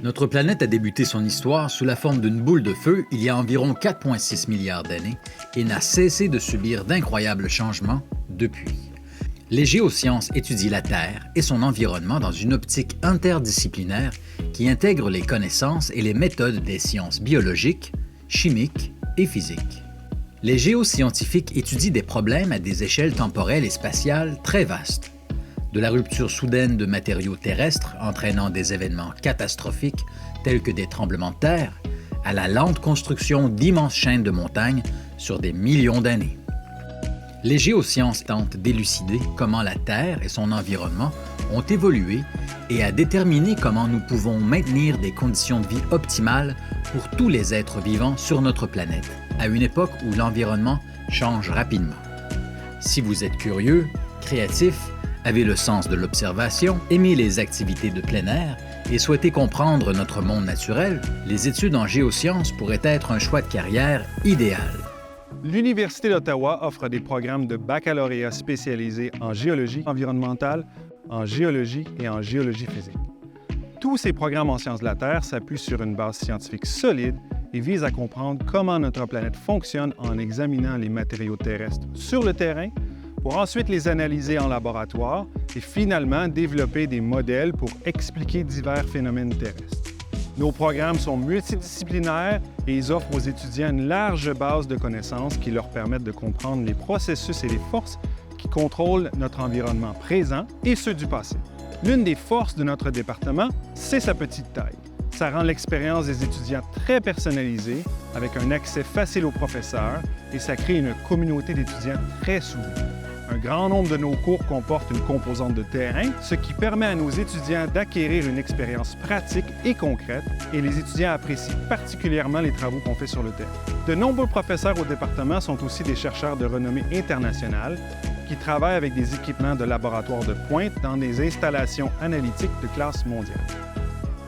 Notre planète a débuté son histoire sous la forme d'une boule de feu il y a environ 4,6 milliards d'années et n'a cessé de subir d'incroyables changements depuis. Les géosciences étudient la Terre et son environnement dans une optique interdisciplinaire qui intègre les connaissances et les méthodes des sciences biologiques, chimiques et physiques. Les géoscientifiques étudient des problèmes à des échelles temporelles et spatiales très vastes. De la rupture soudaine de matériaux terrestres entraînant des événements catastrophiques tels que des tremblements de terre, à la lente construction d'immenses chaînes de montagnes sur des millions d'années. Les géosciences tentent d'élucider comment la Terre et son environnement ont évolué et à déterminer comment nous pouvons maintenir des conditions de vie optimales pour tous les êtres vivants sur notre planète, à une époque où l'environnement change rapidement. Si vous êtes curieux, créatif, avez le sens de l'observation, aimez les activités de plein air et souhaitez comprendre notre monde naturel, les études en géosciences pourraient être un choix de carrière idéal. L'Université d'Ottawa offre des programmes de baccalauréat spécialisés en géologie environnementale, en géologie et en géologie physique. Tous ces programmes en sciences de la Terre s'appuient sur une base scientifique solide et visent à comprendre comment notre planète fonctionne en examinant les matériaux terrestres sur le terrain pour ensuite les analyser en laboratoire et finalement développer des modèles pour expliquer divers phénomènes terrestres. Nos programmes sont multidisciplinaires et ils offrent aux étudiants une large base de connaissances qui leur permettent de comprendre les processus et les forces qui contrôlent notre environnement présent et ceux du passé. L'une des forces de notre département, c'est sa petite taille. Ça rend l'expérience des étudiants très personnalisée, avec un accès facile aux professeurs, et ça crée une communauté d'étudiants très soudée. Un grand nombre de nos cours comportent une composante de terrain, ce qui permet à nos étudiants d'acquérir une expérience pratique et concrète, et les étudiants apprécient particulièrement les travaux qu'on fait sur le terrain. De nombreux professeurs au département sont aussi des chercheurs de renommée internationale qui travaillent avec des équipements de laboratoire de pointe dans des installations analytiques de classe mondiale.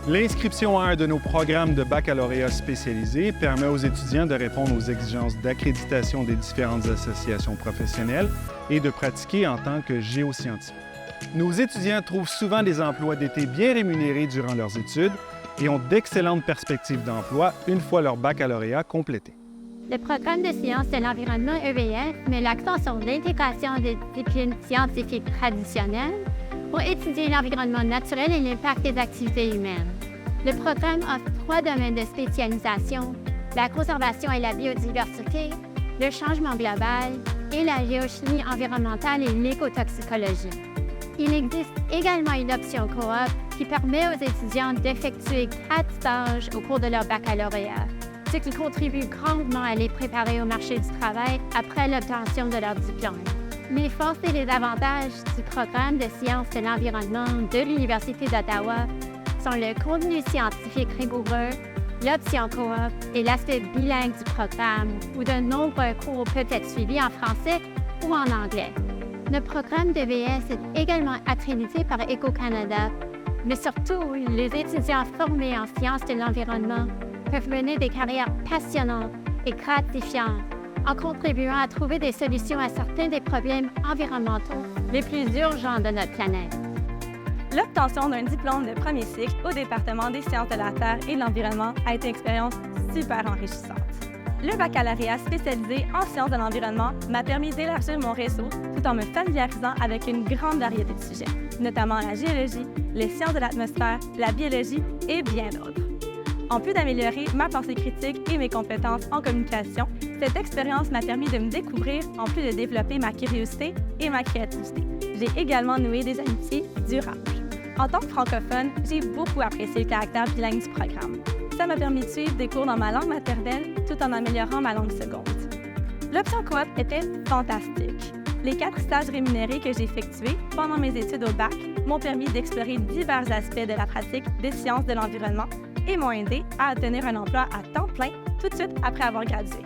L'inscription à un de nos programmes de baccalauréat spécialisés permet aux étudiants de répondre aux exigences d'accréditation des différentes associations professionnelles et de pratiquer en tant que géoscientifique. Nos étudiants trouvent souvent des emplois d'été bien rémunérés durant leurs études et ont d'excellentes perspectives d'emploi une fois leur baccalauréat complété. Le programme de sciences de l'environnement EVS met l'accent sur l'intégration des disciplines scientifiques traditionnelles pour étudier l'environnement naturel et l'impact des activités humaines. Le programme offre 3 domaines de spécialisation, la conservation et la biodiversité, le changement global et la géochimie environnementale et l'écotoxicologie. Il existe également une option coop qui permet aux étudiants d'effectuer 4 stages au cours de leur baccalauréat, ce qui contribue grandement à les préparer au marché du travail après l'obtention de leur diplôme. Les forces et les avantages du programme de sciences de l'environnement de l'Université d'Ottawa sont le contenu scientifique rigoureux, l'option coop et l'aspect bilingue du programme, où de nombreux cours peuvent être suivis en français ou en anglais. Le programme de VS est également accrédité par Éco-Canada, mais surtout, les étudiants formés en sciences de l'environnement peuvent mener des carrières passionnantes et gratifiantes en contribuant à trouver des solutions à certains des problèmes environnementaux les plus urgents de notre planète. L'obtention d'un diplôme de premier cycle au département des sciences de la Terre et de l'environnement a été une expérience super enrichissante. Le baccalauréat spécialisé en sciences de l'environnement m'a permis d'élargir mon réseau tout en me familiarisant avec une grande variété de sujets, notamment la géologie, les sciences de l'atmosphère, la biologie et bien d'autres. En plus d'améliorer ma pensée critique et mes compétences en communication, cette expérience m'a permis de me découvrir en plus de développer ma curiosité et ma créativité. J'ai également noué des amitiés durables. En tant que francophone, j'ai beaucoup apprécié le caractère bilingue du programme. Ça m'a permis de suivre des cours dans ma langue maternelle tout en améliorant ma langue seconde. L'option coop était fantastique. Les 4 stages rémunérés que j'ai effectués pendant mes études au bac m'ont permis d'explorer divers aspects de la pratique des sciences de l'environnement et m'ont aidé à obtenir un emploi à temps plein tout de suite après avoir gradué.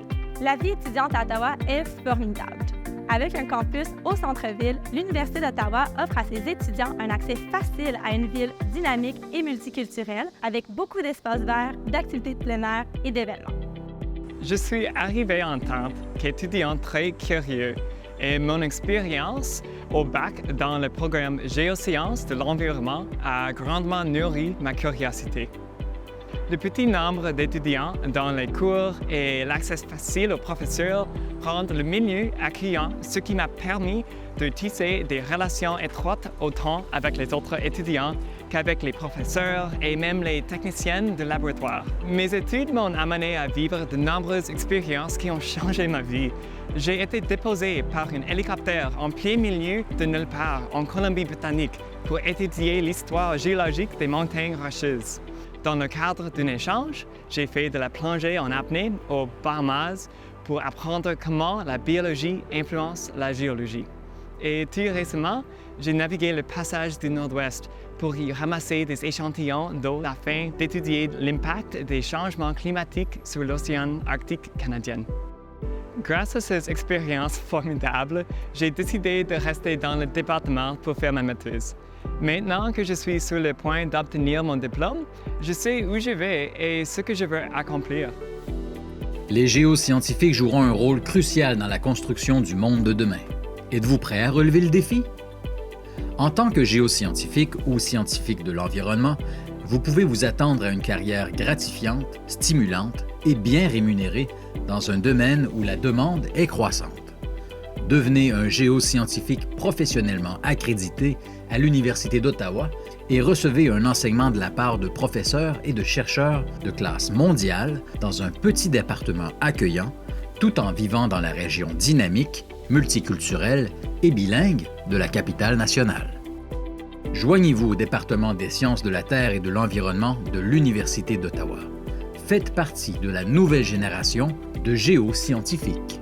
La vie étudiante à Ottawa est formidable. Avec un campus au centre-ville, l'Université d'Ottawa offre à ses étudiants un accès facile à une ville dynamique et multiculturelle avec beaucoup d'espaces verts, d'activités de plein air et d'événements. Je suis arrivé en tant qu'étudiant très curieux et mon expérience au bac dans le programme Géosciences de l'environnement a grandement nourri ma curiosité. Le petit nombre d'étudiants dans les cours et l'accès facile aux professeurs rendent le milieu accueillant, ce qui m'a permis de tisser des relations étroites autant avec les autres étudiants qu'avec les professeurs et même les techniciens de laboratoire. Mes études m'ont amené à vivre de nombreuses expériences qui ont changé ma vie. J'ai été déposé par un hélicoptère en plein milieu de nulle part en Colombie-Britannique pour étudier l'histoire géologique des montagnes rocheuses. Dans le cadre d'un échange, j'ai fait de la plongée en apnée aux Bahamas pour apprendre comment la biologie influence la géologie. Et tout récemment, j'ai navigué le passage du Nord-Ouest pour y ramasser des échantillons d'eau afin d'étudier l'impact des changements climatiques sur l'océan Arctique canadien. Grâce à ces expériences formidables, j'ai décidé de rester dans le département pour faire ma maîtrise. Maintenant que je suis sur le point d'obtenir mon diplôme, je sais où je vais et ce que je veux accomplir. Les géoscientifiques joueront un rôle crucial dans la construction du monde de demain. Êtes-vous prêt à relever le défi? En tant que géoscientifique ou scientifique de l'environnement, vous pouvez vous attendre à une carrière gratifiante, stimulante et bien rémunérée dans un domaine où la demande est croissante. Devenez un géoscientifique professionnellement accrédité à l'Université d'Ottawa et recevez un enseignement de la part de professeurs et de chercheurs de classe mondiale dans un petit département accueillant, tout en vivant dans la région dynamique, multiculturelle et bilingue de la capitale nationale. Joignez-vous au département des sciences de la Terre et de l'environnement de l'Université d'Ottawa. Faites partie de la nouvelle génération de géoscientifiques.